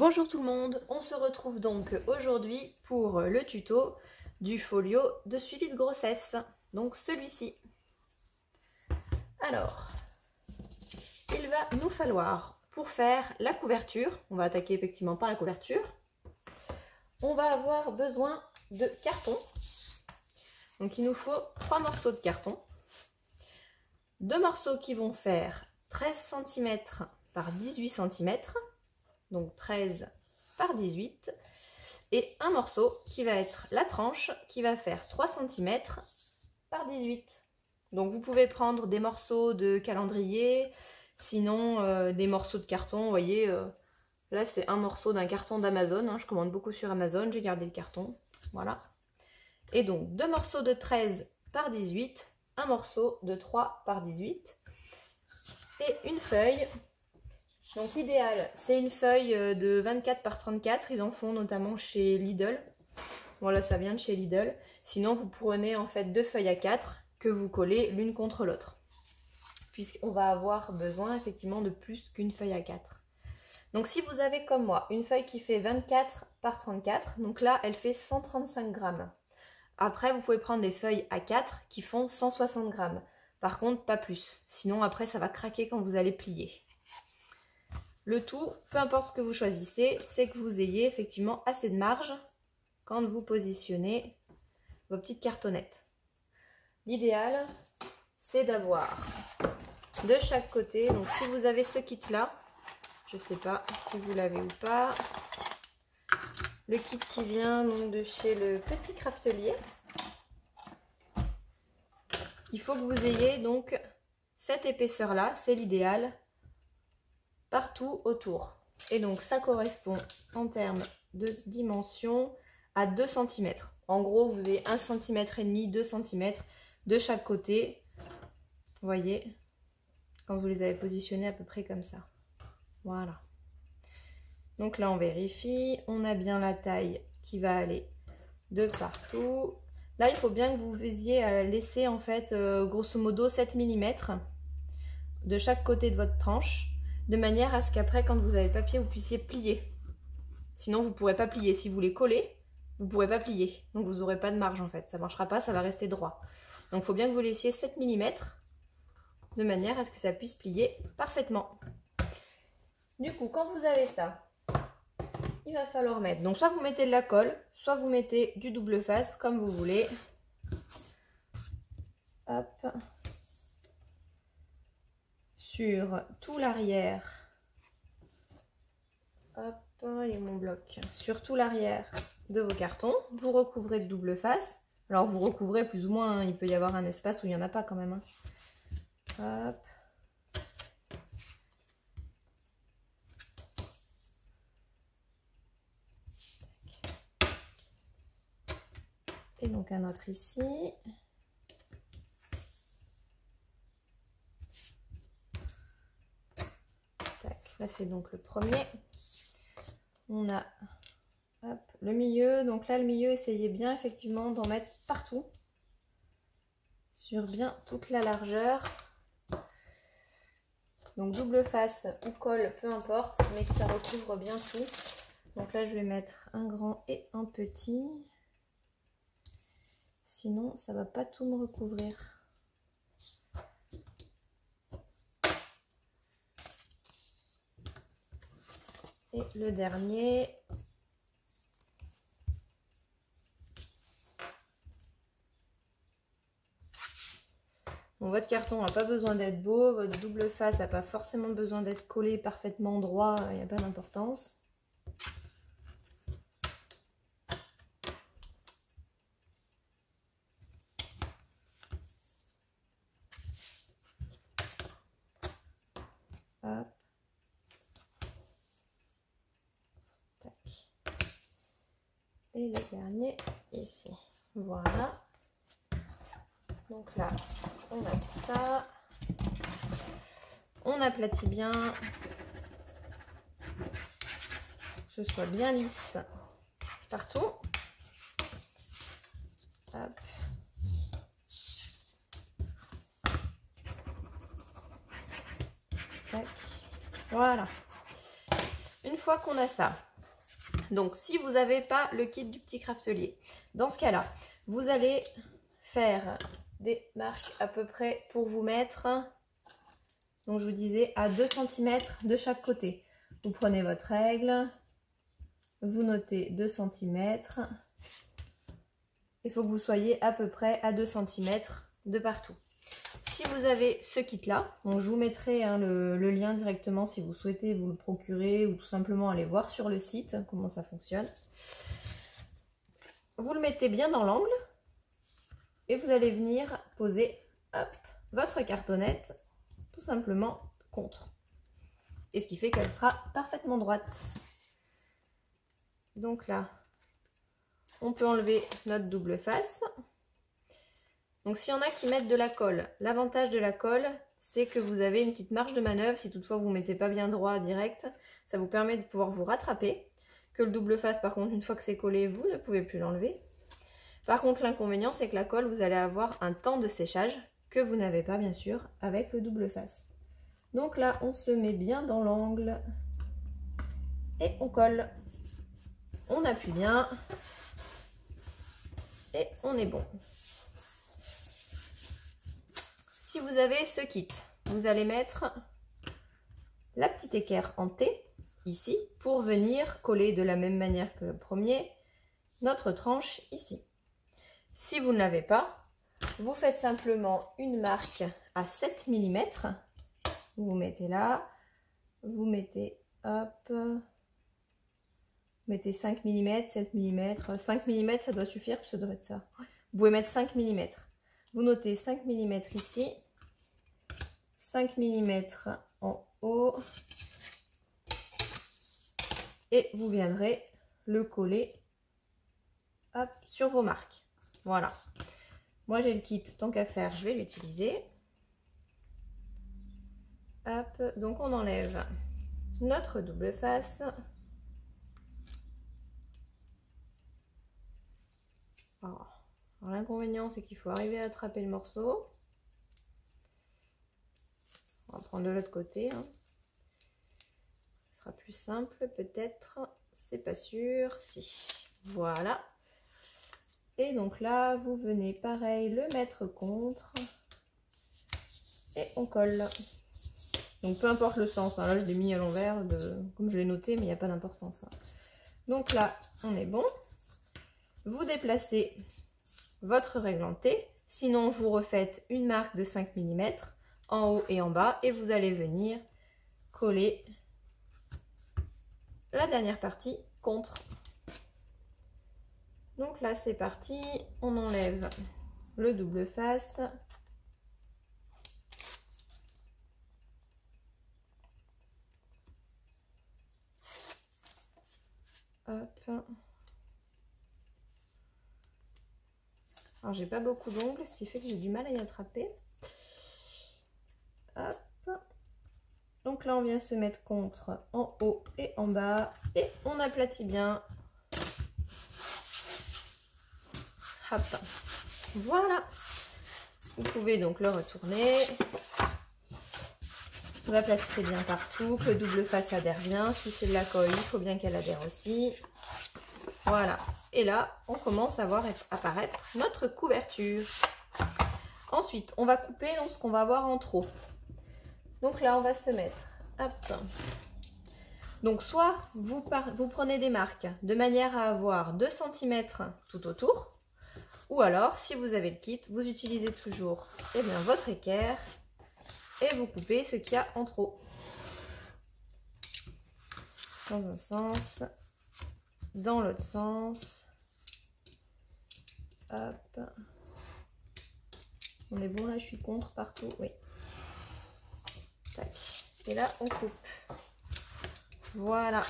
Bonjour tout le monde, on se retrouve donc aujourd'hui pour le tuto du folio de suivi de grossesse, donc celui-ci. Alors, il va nous falloir, pour faire la couverture, on va attaquer effectivement par la couverture, on va avoir besoin de carton. Donc il nous faut 3 morceaux de carton, 2 morceaux qui vont faire 13 cm par 18 cm, donc 13 par 18, et un morceau qui va être la tranche qui va faire 3 cm par 18. Donc vous pouvez prendre des morceaux de calendrier, sinon des morceaux de carton, vous voyez, là c'est un morceau d'un carton d'Amazon, hein, je commande beaucoup sur Amazon, j'ai gardé le carton, voilà. Et donc 2 morceaux de 13 par 18, un morceau de 3 par 18, et une feuille. Donc l'idéal, c'est une feuille de 24 par 34, ils en font notamment chez Lidl. Voilà, ça vient de chez Lidl. Sinon, vous prenez en fait 2 feuilles A4 que vous collez l'une contre l'autre. Puisqu'on va avoir besoin effectivement de plus qu'une feuille A4. Donc si vous avez comme moi une feuille qui fait 24 par 34, donc là elle fait 135 grammes. Après, vous pouvez prendre des feuilles A4 qui font 160 grammes. Par contre, pas plus. Sinon après ça va craquer quand vous allez plier. Le tout, peu importe ce que vous choisissez, c'est que vous ayez effectivement assez de marge quand vous positionnez vos petites cartonnettes. L'idéal, c'est d'avoir de chaque côté, donc si vous avez ce kit-là, je ne sais pas si vous l'avez ou pas, le kit qui vient donc de chez le Petit Craftelier, il faut que vous ayez donc cette épaisseur-là, c'est l'idéal, partout autour. Et donc ça correspond en termes de dimension à 2 cm. En gros, vous avez 1,5 cm, 2 cm de chaque côté. Vous voyez, quand vous les avez positionnés à peu près comme ça. Voilà. Donc là, on vérifie. On a bien la taille qui va aller de partout. Là, il faut bien que vous ayez laissé en fait grosso modo 7 mm de chaque côté de votre tranche, de manière à ce qu'après, quand vous avez le papier, vous puissiez plier. Sinon, vous ne pourrez pas plier. Si vous les collez, vous ne pourrez pas plier. Donc, vous n'aurez pas de marge, en fait. Ça ne marchera pas, ça va rester droit. Donc, il faut bien que vous laissiez 7 mm, de manière à ce que ça puisse plier parfaitement. Du coup, quand vous avez ça, il va falloir mettre... Donc, soit vous mettez de la colle, soit vous mettez du double face, comme vous voulez. Hop. Sur tout l'arrière. Hop, il est mon bloc. Sur tout l'arrière de vos cartons, vous recouvrez de double face. Alors vous recouvrez plus ou moins, hein, il peut y avoir un espace où il n'y en a pas quand même. Hein. Hop. Et donc un autre ici. Là, c'est donc le premier. On a hop, le milieu. Donc là, le milieu, essayez bien effectivement d'en mettre partout. Sur bien toute la largeur. Donc double face ou colle, peu importe, mais que ça recouvre bien tout. Donc là, je vais mettre un grand et un petit. Sinon, ça ne va pas tout me recouvrir. Et le dernier. Bon, votre carton n'a pas besoin d'être beau, votre double face n'a pas forcément besoin d'être collé parfaitement droit, il n'y a pas d'importance. Hop. Et le dernier ici. Voilà. Donc là, on a tout ça. On aplatit bien. Que ce soit bien lisse partout. Hop. Tac. Voilà. Une fois qu'on a ça, Donc si vous n'avez pas le kit du petit craftelier, dans ce cas-là, vous allez faire des marques à peu près pour vous mettre, donc je vous disais, à 2 cm de chaque côté. Vous prenez votre règle, vous notez 2 cm. Il faut que vous soyez à peu près à 2 cm de partout. Si vous avez ce kit-là, je vous mettrai le lien directement si vous souhaitez vous le procurer ou tout simplement aller voir sur le site comment ça fonctionne. Vous le mettez bien dans l'angle et vous allez venir poser hop, votre cartonnette tout simplement contre. Et ce qui fait qu'elle sera parfaitement droite. Donc là, on peut enlever notre double face. Donc s'il y en a qui mettent de la colle, l'avantage de la colle, c'est que vous avez une petite marge de manœuvre. Si toutefois vous ne mettez pas bien droit direct, ça vous permet de pouvoir vous rattraper. Que le double face, par contre, une fois que c'est collé, vous ne pouvez plus l'enlever. Par contre, l'inconvénient, c'est que la colle, vous allez avoir un temps de séchage que vous n'avez pas, bien sûr, avec le double face. Donc là, on se met bien dans l'angle et on colle. On appuie bien et on est bon. Si vous avez ce kit, vous allez mettre la petite équerre en T, ici, pour venir coller de la même manière que le premier, notre tranche ici. Si vous ne l'avez pas, vous faites simplement une marque à 7 mm. Vous mettez là, vous mettez, hop, vous mettez 5 mm, 7 mm, 5 mm ça doit suffire, ça doit être ça. Vous pouvez mettre 5 mm. Vous notez 5 mm ici, 5 mm en haut et vous viendrez le coller hop, sur vos marques. Voilà. Moi j'ai le kit, tant qu'à faire, je vais l'utiliser. Hop, donc on enlève notre double face. Alors, l'inconvénient, c'est qu'il faut arriver à attraper le morceau. On va prendre de l'autre côté. Ce sera plus simple, peut-être. C'est pas sûr. Si. Voilà. Et donc là, vous venez pareil le mettre contre. Et on colle. Donc peu importe le sens. Là, je l'ai mis à l'envers, comme je l'ai noté, mais il n'y a pas d'importance. Donc là, on est bon. Vous déplacez votre règle en T. Sinon, vous refaites une marque de 5 mm en haut et en bas. Et vous allez venir coller la dernière partie contre. Donc là, c'est parti. On enlève le double face. Hop. Alors, j'ai pas beaucoup d'ongles, ce qui fait que j'ai du mal à y attraper. Hop. Donc là, on vient se mettre contre en haut et en bas. Et on aplatit bien. Hop. Voilà. Vous pouvez donc le retourner. Vous aplatissez bien partout, que le double face adhère bien. Si c'est de la colle, il faut bien qu'elle adhère aussi. Voilà. Et là, on commence à voir apparaître notre couverture. Ensuite, on va couper donc ce qu'on va avoir en trop. Donc là, on va se mettre. Hop. Donc, soit vous prenez des marques de manière à avoir 2 cm tout autour. Ou alors, si vous avez le kit, vous utilisez toujours votre équerre et vous coupez ce qu'il y a en trop. Dans un sens, dans l'autre sens. Hop. On est bon là, je suis contre partout, oui. Tac. Et là, on coupe. Voilà.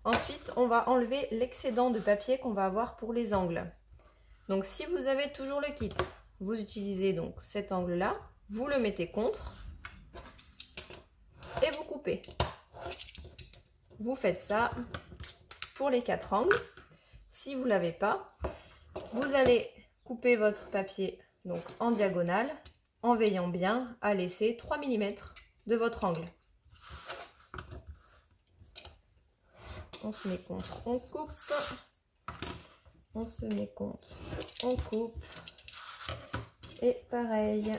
Ensuite, on va enlever l'excédent de papier qu'on va avoir pour les angles. Donc, si vous avez toujours le kit, vous utilisez donc cet angle-là, vous le mettez contre et vous coupez. Vous faites ça pour les 4 angles. Si vous ne l'avez pas, vous allez couper votre papier donc en diagonale en veillant bien à laisser 3 mm de votre angle. on se met contre, on coupe. On se met contre, on coupe. Et pareil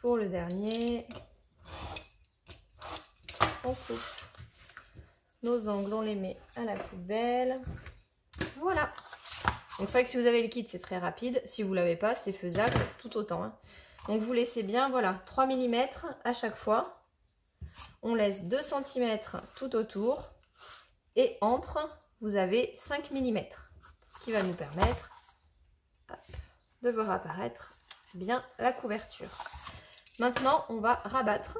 pour le dernier. On coupe. Nos angles, on les met à la poubelle. Voilà. Donc c'est vrai que si vous avez le kit, c'est très rapide. Si vous ne l'avez pas, c'est faisable tout autant. Hein. Donc vous laissez bien, voilà, 3 mm à chaque fois. On laisse 2 cm tout autour. Et entre, vous avez 5 mm. Ce qui va nous permettre de voir apparaître bien la couverture. Maintenant, on va rabattre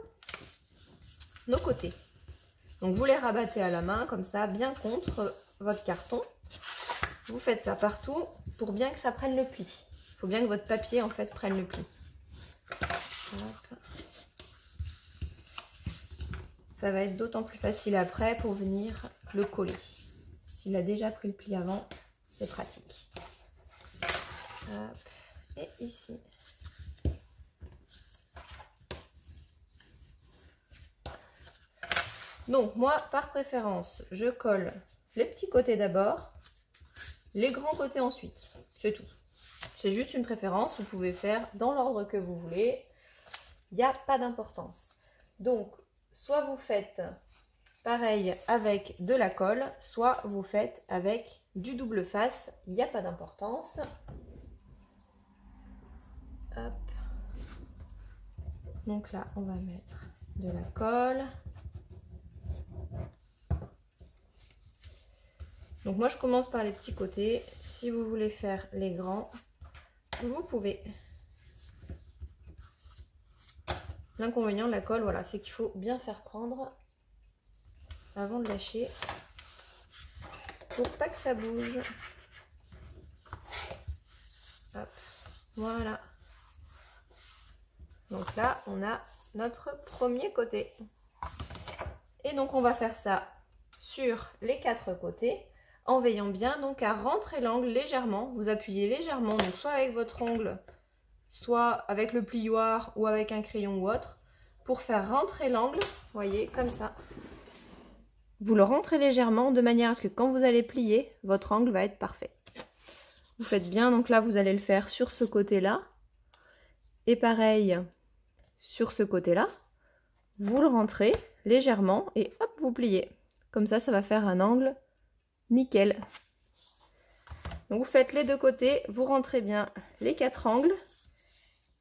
nos côtés. Donc vous les rabattez à la main, comme ça, bien contre votre carton. Vous faites ça partout pour bien que ça prenne le pli. Il faut bien que votre papier, en fait, prenne le pli. Hop. Ça va être d'autant plus facile après pour venir le coller. S'il a déjà pris le pli avant, c'est pratique. Hop. Et ici. Donc moi, par préférence, je colle les petits côtés d'abord, les grands côtés ensuite. C'est tout. C'est juste une préférence. Vous pouvez faire dans l'ordre que vous voulez. Il n'y a pas d'importance. Donc, soit vous faites pareil avec de la colle, soit vous faites avec du double face. Il n'y a pas d'importance. Hop. Donc là, on va mettre de la colle. Donc moi, je commence par les petits côtés. Si vous voulez faire les grands, vous pouvez. L'inconvénient de la colle, voilà, c'est qu'il faut bien faire prendre avant de lâcher pour pas que ça bouge. Hop, voilà. Donc là, on a notre premier côté. Et donc, on va faire ça sur les 4 côtés en veillant bien donc à rentrer l'angle légèrement. Vous appuyez légèrement, donc soit avec votre ongle, soit avec le plioir ou avec un crayon ou autre, pour faire rentrer l'angle, voyez, comme ça. Vous le rentrez légèrement de manière à ce que quand vous allez plier, votre angle va être parfait. Vous faites bien, donc là vous allez le faire sur ce côté-là. Et pareil, sur ce côté-là, vous le rentrez légèrement et hop, vous pliez. Comme ça, ça va faire un angle nickel. Donc vous faites les 2 côtés, vous rentrez bien les 4 angles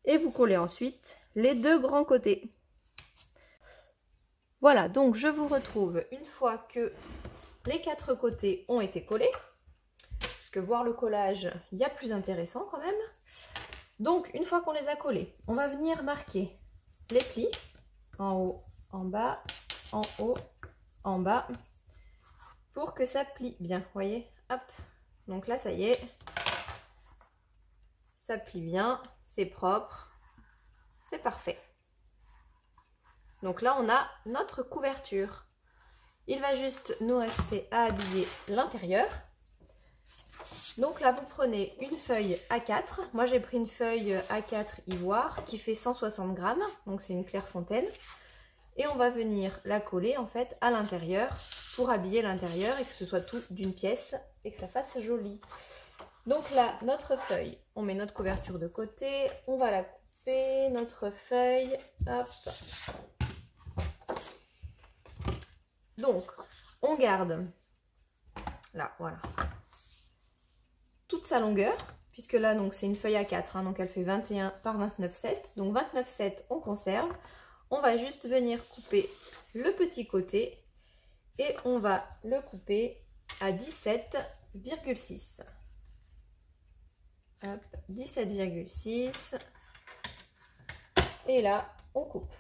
et vous collez ensuite les 2 grands côtés. Voilà, donc je vous retrouve une fois que les 4 côtés ont été collés, parce que voir le collage, il y a plus intéressant quand même. Donc une fois qu'on les a collés, on va venir marquer les plis en haut, en bas, en haut, en bas, pour que ça plie bien, vous voyez, hop. Donc là, ça y est, ça plie bien, c'est propre, c'est parfait. Donc là, on a notre couverture. Il va juste nous rester à habiller l'intérieur. Donc là, vous prenez une feuille A4. Moi, j'ai pris une feuille A4 ivoire qui fait 160 grammes. Donc, c'est une Clairefontaine. Et on va venir la coller en fait à l'intérieur pour habiller l'intérieur et que ce soit tout d'une pièce et que ça fasse joli. Donc là, notre feuille, on met notre couverture de côté. On va la couper, notre feuille. Hop. Donc, on garde, là, voilà, toute sa longueur, puisque là, donc c'est une feuille A4, hein, donc elle fait 21 par 29,7. Donc 29,7, on conserve. On va juste venir couper le petit côté et on va le couper à 17,6. 17,6. Et là, on coupe.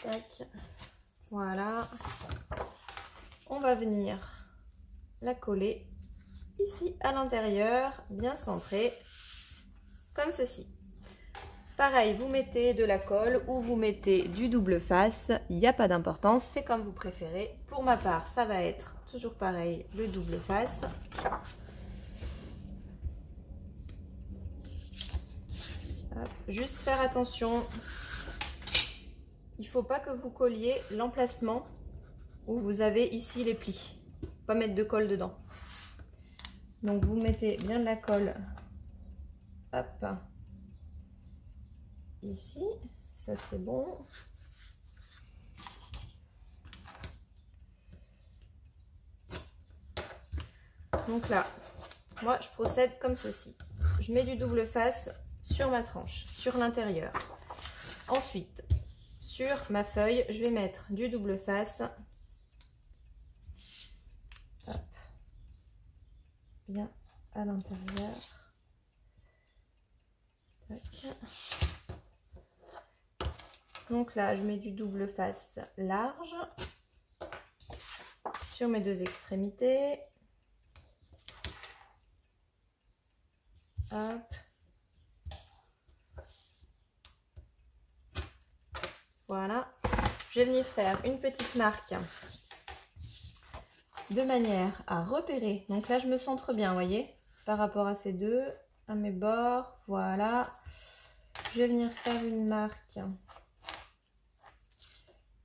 Tac. Voilà. On va venir la coller ici à l'intérieur, bien centrée, comme ceci. Pareil, vous mettez de la colle ou vous mettez du double face, il n'y a pas d'importance, c'est comme vous préférez. Pour ma part, ça va être toujours pareil, le double face. Hop, juste faire attention il ne faut pas que vous colliez l'emplacement où vous avez ici les plis. Pas mettre de colle dedans. Donc vous mettez bien de la colle, hop, ici, ça c'est bon. Donc là, moi je procède comme ceci. Je mets du double face sur ma tranche, sur l'intérieur. Ensuite, sur ma feuille, je vais mettre du double face. Hop, bien à l'intérieur. Donc là, je mets du double face large sur mes deux extrémités. Hop. Voilà. Je vais venir faire une petite marque de manière à repérer. Donc là, je me centre bien, vous voyez, par rapport à ces deux, à mes bords. Voilà. Je vais venir faire une marque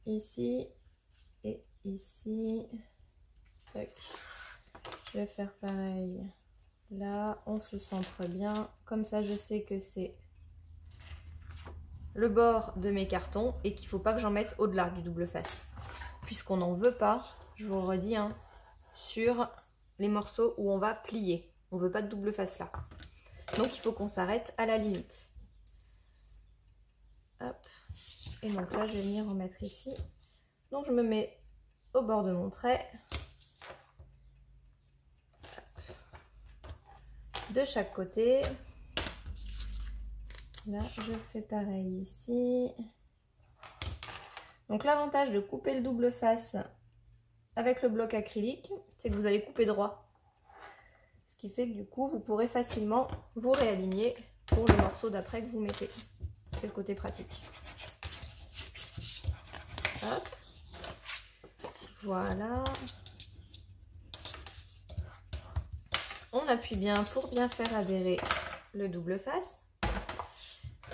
ici et ici. Tac. Je vais faire pareil. Là, on se centre bien. Comme ça, je sais que c'est le bord de mes cartons et qu'il ne faut pas que j'en mette au-delà du double face. Puisqu'on n'en veut pas, je vous le redis, hein, sur les morceaux où on va plier. On ne veut pas de double face là. Donc, il faut qu'on s'arrête à la limite. Hop. Et donc là, je vais venir en mettre ici. Donc, je me mets au bord de mon trait. De chaque côté. Là, je fais pareil ici. Donc, l'avantage de couper le double face avec le bloc acrylique, c'est que vous allez couper droit. Ce qui fait que du coup, vous pourrez facilement vous réaligner pour le morceau d'après que vous mettez. C'est le côté pratique. Hop. Voilà. On appuie bien pour bien faire adhérer le double face.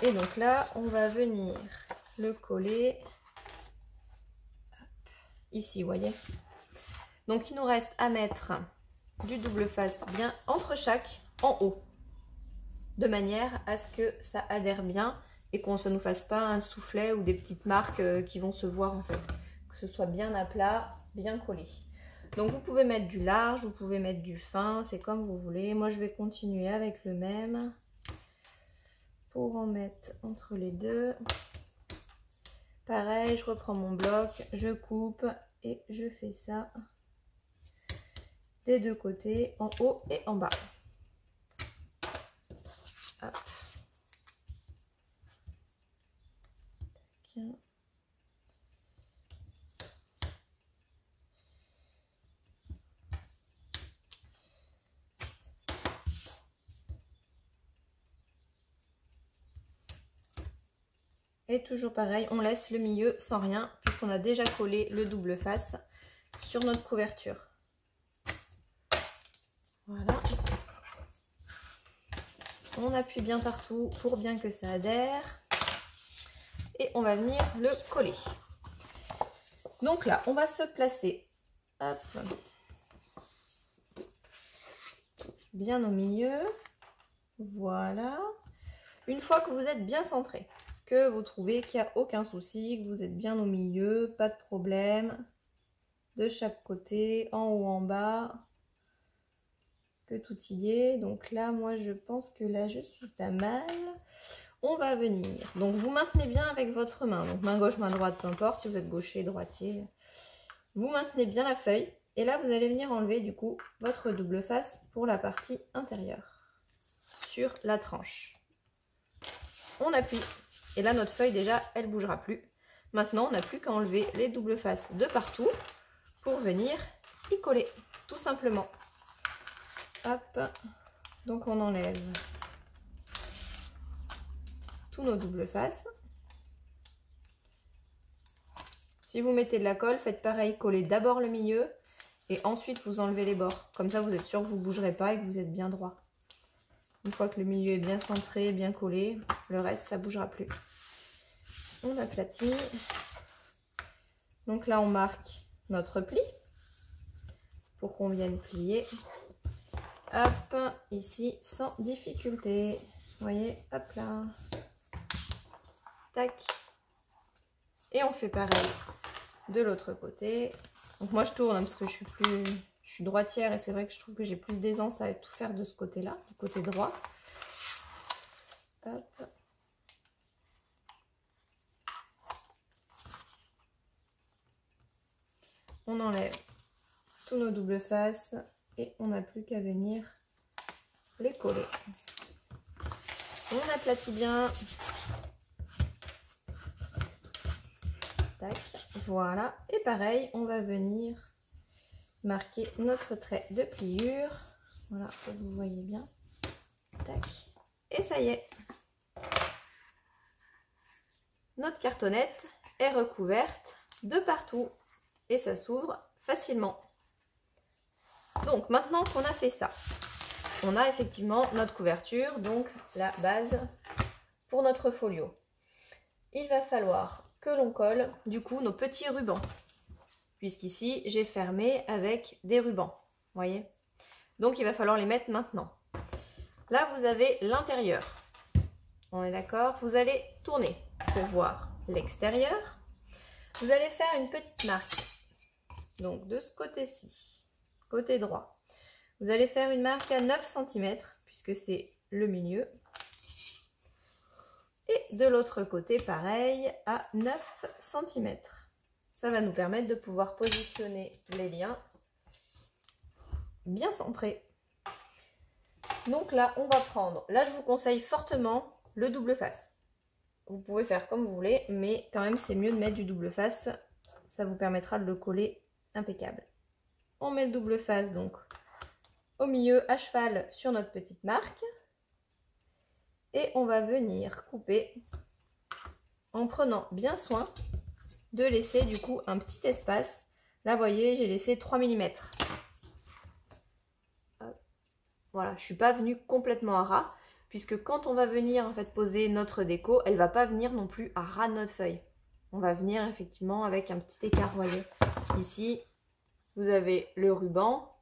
Et donc là, on va venir le coller ici, vous voyez. Donc, il nous reste à mettre du double face bien entre chaque en haut, de manière à ce que ça adhère bien et qu'on ne nous fasse pas un soufflet ou des petites marques qui vont se voir en fait. Que ce soit bien à plat, bien collé. Donc vous pouvez mettre du large, vous pouvez mettre du fin, c'est comme vous voulez. Moi je vais continuer avec le même pour en mettre entre les deux. Pareil, je reprends mon bloc, je coupe et je fais ça des deux côtés, en haut et en bas. Hop. Et toujours pareil, on laisse le milieu sans rien puisqu'on a déjà collé le double face sur notre couverture. Voilà. On appuie bien partout pour bien que ça adhère. Et on va venir le coller. Donc là, on va se placer. Hop. Bien au milieu. Voilà. Une fois que vous êtes bien centré, que vous trouvez qu'il n'y a aucun souci, que vous êtes bien au milieu, pas de problème, de chaque côté, en haut, en bas, que tout y est. Donc là, moi, je pense que là, je suis pas mal. On va venir. Donc, vous maintenez bien avec votre main. Donc, main gauche, main droite, peu importe, si vous êtes gaucher, droitier. Vous maintenez bien la feuille. Et là, vous allez venir enlever, du coup, votre double face pour la partie intérieure. Sur la tranche. On appuie. Et là, notre feuille, déjà, elle ne bougera plus. Maintenant, on n'a plus qu'à enlever les doubles faces de partout pour venir y coller, tout simplement. Hop. Donc, on enlève tous nos doubles faces. Si vous mettez de la colle, faites pareil, collez d'abord le milieu et ensuite vous enlevez les bords. Comme ça, vous êtes sûr que vous ne bougerez pas et que vous êtes bien droit. Une fois que le milieu est bien centré, bien collé, le reste, ça ne bougera plus. on aplatit. Donc là, on marque notre pli pour qu'on vienne plier. Hop, ici, sans difficulté. Vous voyez, hop là. Tac. Et on fait pareil de l'autre côté. Donc moi, je tourne parce que je suis droitière et c'est vrai que je trouve que j'ai plus d'aisance à tout faire de ce côté-là, du côté droit. Hop. On enlève tous nos doubles faces et on n'a plus qu'à venir les coller. On aplatit bien. Tac, voilà. Et pareil, on va venir marquer notre trait de pliure. Voilà, vous voyez bien. Tac. Et ça y est. Notre cartonnette est recouverte de partout. Et ça s'ouvre facilement. Donc maintenant qu'on a fait ça, on a effectivement notre couverture, donc la base pour notre folio. Il va falloir que l'on colle du coup nos petits rubans, puisqu'ici j'ai fermé avec des rubans, voyez. Donc il va falloir les mettre maintenant. Là vous avez l'intérieur, on est d'accord. Vous allez tourner pour voir l'extérieur. Vous allez faire une petite marque. Donc de ce côté-ci, côté droit, vous allez faire une marque à 9 cm, puisque c'est le milieu. Et de l'autre côté, pareil, à 9 cm. Ça va nous permettre de pouvoir positionner les liens bien centrés. Donc là, on va prendre, là je vous conseille fortement le double face. Vous pouvez faire comme vous voulez, mais quand même c'est mieux de mettre du double face. Ça vous permettra de le coller impeccable. On met le double face donc au milieu à cheval sur notre petite marque et on va venir couper en prenant bien soin de laisser du coup un petit espace. Là vous voyez, j'ai laissé 3 mm. Voilà, je suis pas venue complètement à ras puisque quand on va venir en fait poser notre déco, elle va pas venir non plus à ras de notre feuille. On va venir effectivement avec un petit écart, vous voyez. Ici, vous avez le ruban,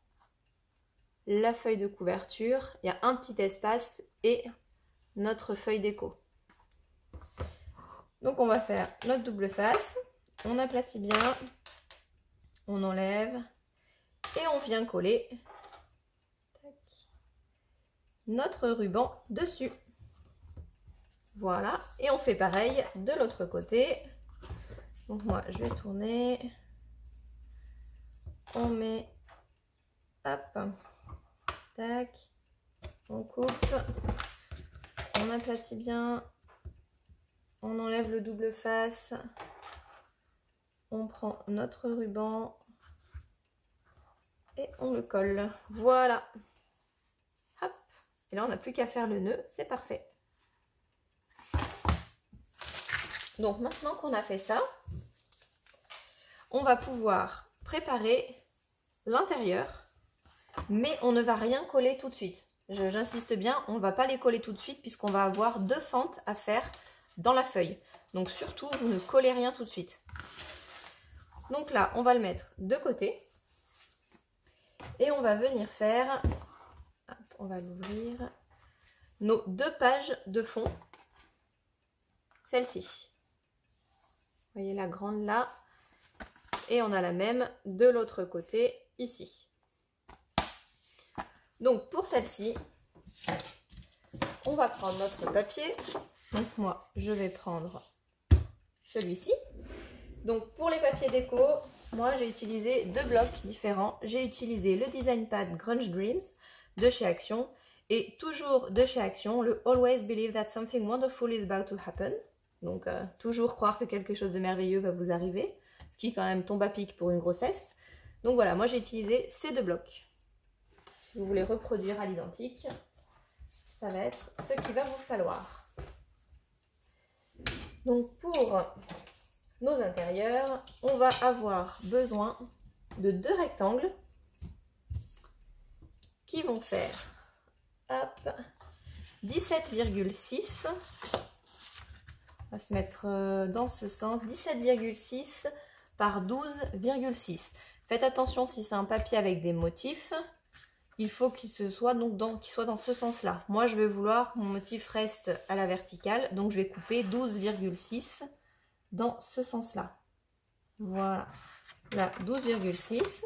la feuille de couverture, il y a un petit espace et notre feuille déco. Donc on va faire notre double face, on aplatit bien, on enlève et on vient coller notre ruban dessus. Voilà, et on fait pareil de l'autre côté. Donc moi je vais tourner. On met, hop, tac, on coupe, on aplatit bien, on enlève le double face, on prend notre ruban et on le colle. Voilà. Hop. Et là, on n'a plus qu'à faire le nœud, c'est parfait. Donc maintenant qu'on a fait ça, on va pouvoir préparer l'intérieur, mais on ne va rien coller tout de suite. J'insiste bien, on ne va pas les coller tout de suite puisqu'on va avoir 2 fentes à faire dans la feuille. Donc surtout, vous ne collez rien tout de suite. Donc là, on va le mettre de côté et on va venir faire, on va l'ouvrir, nos 2 pages de fond, celle-ci. Vous voyez la grande là, et on a la même de l'autre côté ici. Donc pour celle-ci, on va prendre notre papier. Donc moi, je vais prendre celui-ci. Donc pour les papiers déco, moi j'ai utilisé 2 blocs différents. J'ai utilisé le Design Pad Grunge Dreams de chez Action et toujours de chez Action, le Always Believe That Something Wonderful is About to Happen. Donc toujours croire que quelque chose de merveilleux va vous arriver, ce qui quand même tombe à pic pour une grossesse. Donc voilà, moi j'ai utilisé ces 2 blocs. Si vous voulez reproduire à l'identique, ça va être ce qu'il va vous falloir. Donc pour nos intérieurs, on va avoir besoin de 2 rectangles qui vont faire 17,6. va se mettre dans ce sens, 17,6 par 12,6. Faites attention, si c'est un papier avec des motifs, il faut qu'il soit dans ce sens-là. Moi, je vais vouloir que mon motif reste à la verticale, donc je vais couper 12,6 dans ce sens-là. Voilà, là 12,6.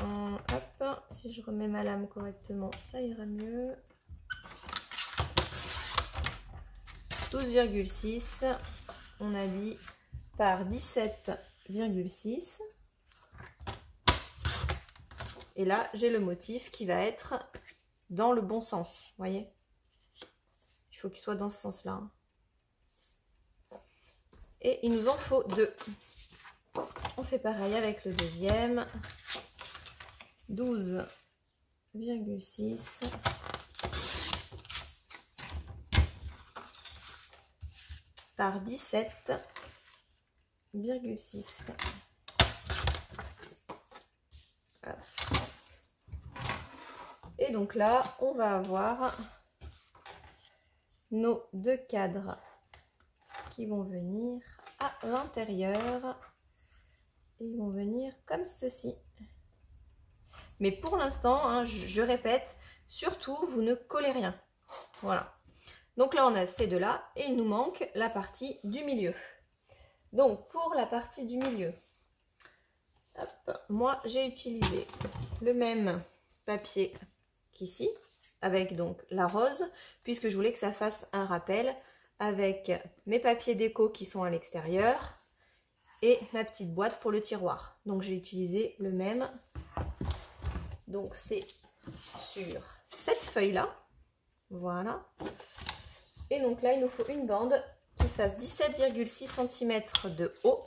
Hop, si je remets ma lame correctement, ça ira mieux. 12,6, on a dit, par 17,6. Et là, j'ai le motif qui va être dans le bon sens, vous voyez? Il faut qu'il soit dans ce sens-là. Et il nous en faut 2. On fait pareil avec le deuxième. 12,6 par 17,6. Et donc là, on va avoir nos 2 cadres qui vont venir à l'intérieur. Ils vont venir comme ceci. Mais pour l'instant, hein, je répète, surtout, vous ne collez rien. Voilà. Donc là, on a ces deux-là et il nous manque la partie du milieu. Donc, pour la partie du milieu, hop, moi, j'ai utilisé le même papier qu'ici, avec donc la rose, puisque je voulais que ça fasse un rappel avec mes papiers déco qui sont à l'extérieur et ma petite boîte pour le tiroir. Donc, j'ai utilisé le même. Donc, c'est sur cette feuille-là. Voilà. Et donc là, il nous faut une bande qui fasse 17,6 cm de haut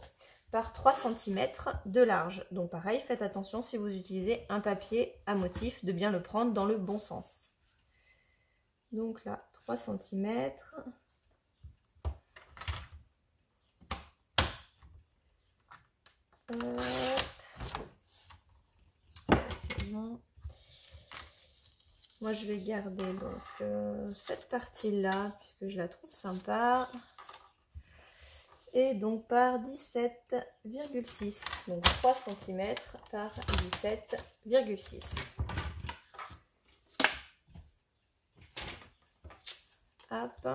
par 3 cm de large. Donc pareil, faites attention si vous utilisez un papier à motif, de bien le prendre dans le bon sens. Donc là, 3 cm. C'est bon. Moi, je vais garder donc cette partie-là, puisque je la trouve sympa. Et donc par 17,6. Donc 3 cm par 17,6. Hop.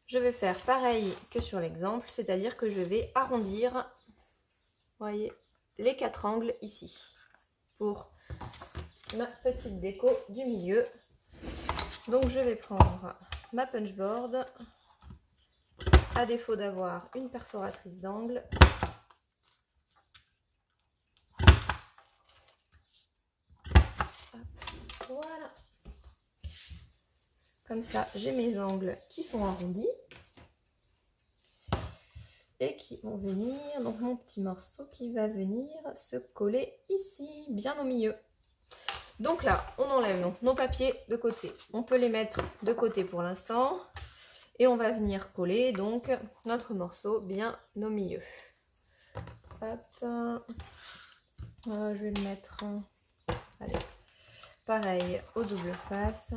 Je vais faire pareil que sur l'exemple, c'est-à-dire que je vais arrondir, vous voyez, les 4 angles ici. Pour ma petite déco du milieu. Donc je vais prendre ma punchboard, à défaut d'avoir une perforatrice d'angle. Voilà. Comme ça, j'ai mes angles qui sont arrondis et qui vont venir, donc mon petit morceau qui va venir se coller ici, bien au milieu. Donc là, on enlève donc nos papiers de côté. On peut les mettre de côté pour l'instant. Et on va venir coller donc notre morceau bien au milieu. Hop. Je vais le mettre, allez, pareil au double face.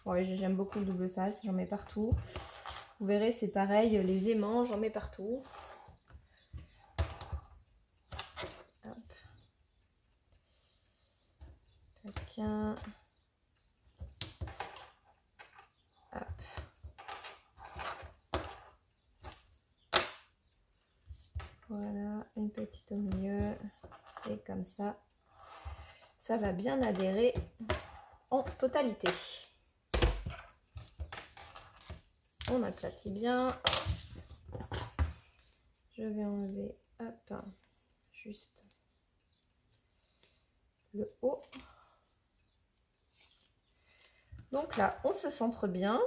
Ouais, j'aime beaucoup le double face, j'en mets partout. Vous verrez, c'est pareil, les aimants, j'en mets partout. Hop. Voilà, une petite au milieu. Et comme ça, ça va bien adhérer en totalité. On aplatit bien. Je vais enlever, hop, juste le haut. Donc là, on se centre bien.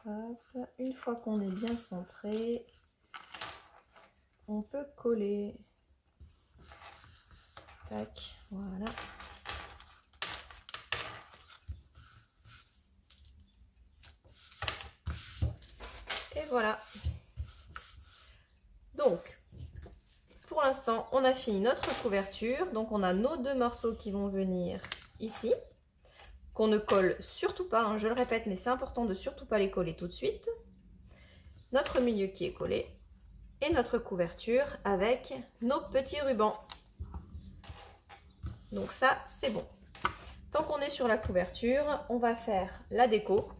Hop. Une fois qu'on est bien centré, on peut coller. Tac, voilà. Et voilà. Donc, pour l'instant, on a fini notre couverture. Donc, on a nos 2 morceaux qui vont venir ici, qu'on ne colle surtout pas, hein, je le répète, mais c'est important de surtout pas les coller tout de suite. Notre milieu qui est collé et notre couverture avec nos petits rubans. Donc ça, c'est bon. Tant qu'on est sur la couverture, on va faire la déco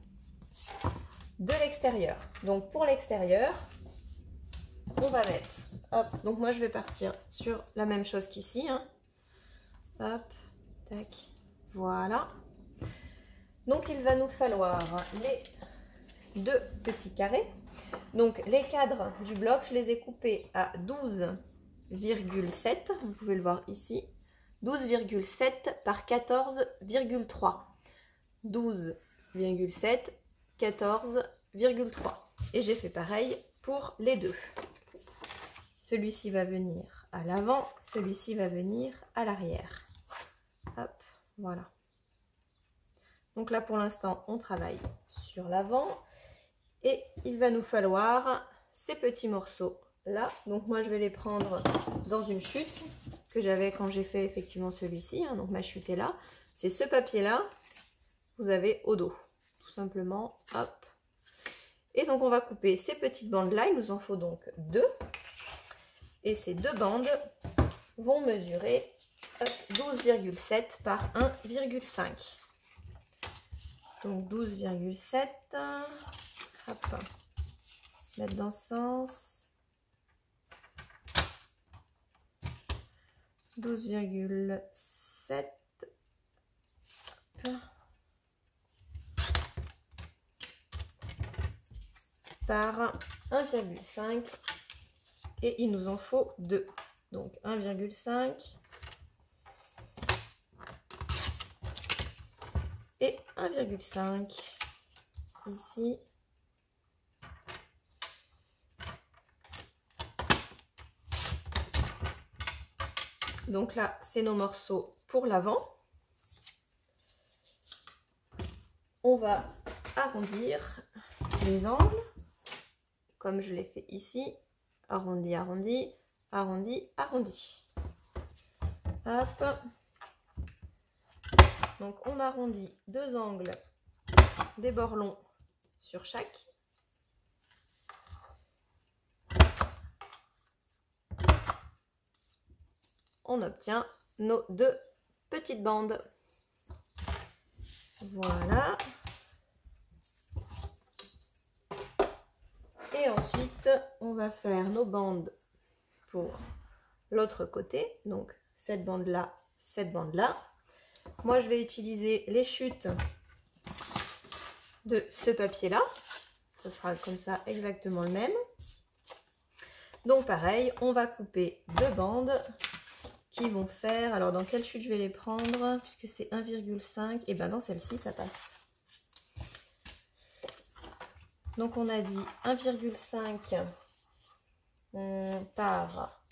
de l'extérieur. Donc pour l'extérieur, on va mettre, hop, donc moi je vais partir sur la même chose qu'ici, hein. Hop, tac, voilà. Donc il va nous falloir les 2 petits carrés. Donc les cadres du bloc, je les ai coupés à 12,7, vous pouvez le voir ici, 12,7 par 14,3. 12,7, 14,3. Et j'ai fait pareil pour les 2. Celui-ci va venir à l'avant, celui-ci va venir à l'arrière. Hop, voilà. Donc là, pour l'instant, on travaille sur l'avant. Et il va nous falloir ces petits morceaux là. Donc moi, je vais les prendre dans une chute que j'avais quand j'ai fait effectivement celui-ci. Hein. Donc ma chute est là. C'est ce papier-là, vous avez au dos. Tout simplement, hop. Et donc, on va couper ces petites bandes-là. Il nous en faut donc 2. Et ces 2 bandes vont mesurer 12,7 par 1,5. Donc 12,7. Hop. Se mettre dans ce sens. 12,7. Par 1,5 et il nous en faut 2. Donc 1,5 et 1,5 ici. Donc là, c'est nos morceaux pour l'avant. On va arrondir les angles, comme je l'ai fait ici. Arrondi, arrondi, arrondi, arrondi. Hop. Donc on arrondit 2 angles, des bords longs sur chaque. On obtient nos 2 petites bandes. Voilà. Et ensuite, on va faire nos bandes pour l'autre côté. Donc, cette bande-là, cette bande-là. Moi, je vais utiliser les chutes de ce papier-là. Ce sera comme ça, exactement le même. Donc, pareil, on va couper 2 bandes qui vont faire... Alors, dans quelle chute je vais les prendre? Puisque c'est 1,5. Et bien, dans celle-ci, ça passe. Donc, on a dit 1,5 par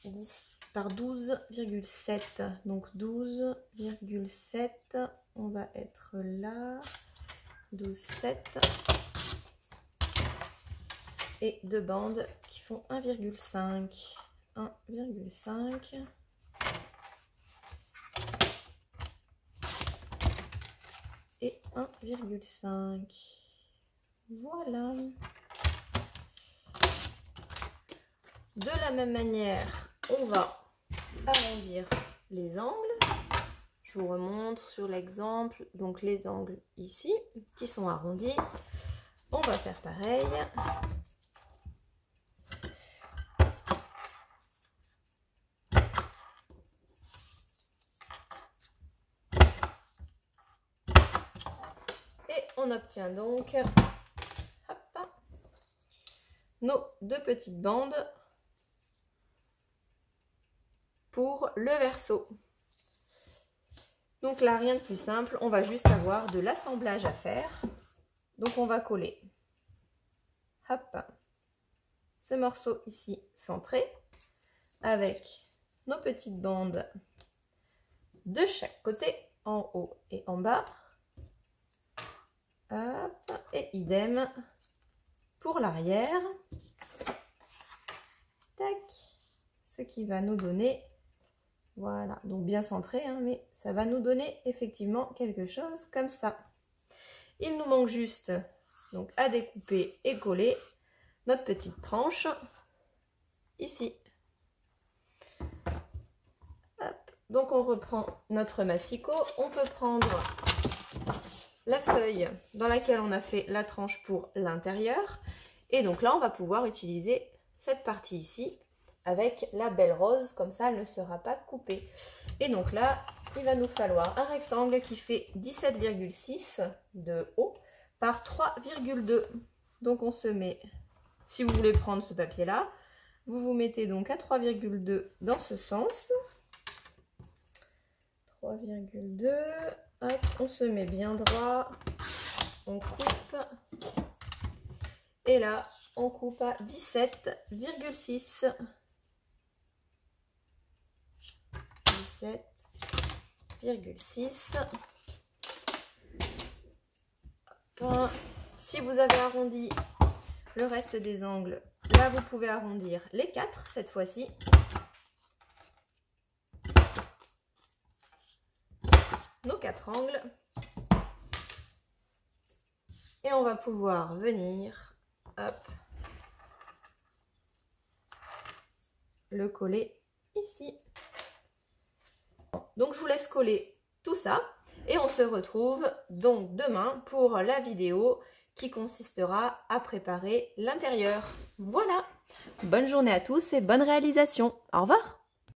12,7. Donc, 12,7. On va être là. 12,7. Et 2 bandes qui font 1,5. 1,5. Et 1,5. Voilà. De la même manière, on va arrondir les angles. Je vous remontre sur l'exemple. Donc les angles ici qui sont arrondis. On va faire pareil. Et on obtient donc nos 2 petites bandes pour le verso. Donc là, rien de plus simple, on va juste avoir de l'assemblage à faire. Donc on va coller hop, ce morceau ici centré avec nos petites bandes de chaque côté, en haut et en bas. Hop, et idem pour l'arrière. Tac, Ce qui va nous donner, voilà, donc bien centré, hein, mais ça va nous donner effectivement quelque chose comme ça. Il nous manque juste donc à découper et coller notre petite tranche ici. Hop. Donc on reprend notre massicot. On peut prendre la feuille dans laquelle on a fait la tranche pour l'intérieur. Et donc là, on va pouvoir utiliser cette partie ici avec la belle rose. Comme ça, elle ne sera pas coupée. Et donc là, il va nous falloir un rectangle qui fait 17,6 de haut par 3,2. Donc on se met, si vous voulez prendre ce papier-là, vous vous mettez donc à 3,2 dans ce sens. 3,2. Hop, on se met bien droit. On coupe. Et là, on coupe à 17,6. 17,6. Si vous avez arrondi le reste des angles, là vous pouvez arrondir les 4 cette fois-ci. Nos 4 angles. Et on va pouvoir venir, hop, le coller ici. Donc je vous laisse coller tout ça. Et on se retrouve donc demain pour la vidéo qui consistera à préparer l'intérieur. Voilà. Bonne journée à tous et bonne réalisation. Au revoir.